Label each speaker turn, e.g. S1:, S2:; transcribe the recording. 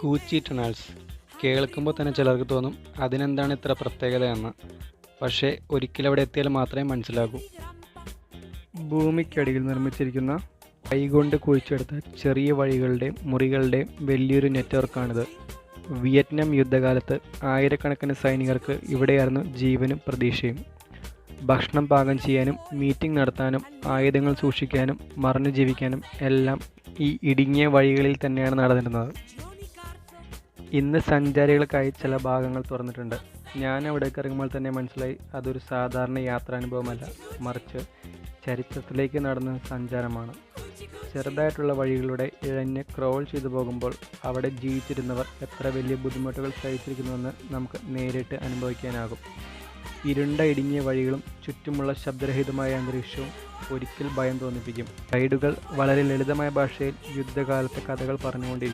S1: ഗൂച്ചി tunnels കേൾക്കുമ്പോൾ തന്നെ ചിലർക്ക് തോന്നും അതിനെന്താണ് ഇത്ര പ്രത്യേകതയെന്ന്. പക്ഷേ ഒരിക്കലവിടെ എത്തിയാൽ മാത്രമേ മനസ്സിലാകൂ. ഭൂമിക്കടിയിൽ നിർമ്മിച്ചിരിക്കുന്ന കൈകൊണ്ട് കുഴിച്ചെടുത്ത ചെറിയ വഴികളുടെയും മുറികളുടെയും വലിയൊരു നെറ്റ്വർക്കാണിത്. വിയറ്റ്നാം യുദ്ധകാലത്ത് ആയിരക്കണക്കിന് സൈനികർക്ക് ഇവിടെയായിരുന്നു ജീവനും പ്രതീക്ഷയും. ഭക്ഷണം പാകം ചെയ്യാനും മീറ്റിംഗ് നടത്താനും ആയുധങ്ങൾ സൂക്ഷിക്കാനും മറഞ്ഞു ജീവിക്കാനും എല്ലാം ഈ ഇടുങ്ങിയ വഴികളിൽ തന്നെയാണ് നടന്നിരുന്നത്. ഇന്ന് സഞ്ചാരികൾക്കായി ചില ഭാഗങ്ങൾ തുറന്നിട്ടുണ്ട്. ഞാൻ അവിടേക്ക് ഇറങ്ങുമ്പോൾ തന്നെ മനസ്സിലായി അതൊരു സാധാരണ യാത്രാനുഭവമല്ല, മറിച്ച് ചരിത്രത്തിലേക്ക് നടന്ന സഞ്ചാരമാണ്. ചെറുതായിട്ടുള്ള വഴികളിലൂടെ ഇഴഞ്ഞ് ക്രോൾ ചെയ്തു പോകുമ്പോൾ അവിടെ ജീവിച്ചിരുന്നവർ എത്ര വലിയ ബുദ്ധിമുട്ടുകൾ സഹിച്ചിരിക്കുന്നുവെന്ന് നമുക്ക് നേരിട്ട് അനുഭവിക്കാനാകും. ഇരുണ്ട ഇടുങ്ങിയ വഴികളും ചുറ്റുമുള്ള ശബ്ദരഹിതമായ അന്തരീക്ഷവും ഒരിക്കൽ ഭയം തോന്നിപ്പിക്കും. ഗൈഡുകൾ വളരെ ലളിതമായ ഭാഷയിൽ യുദ്ധകാലത്തെ കഥകൾ പറഞ്ഞുകൊണ്ടിരിക്കും.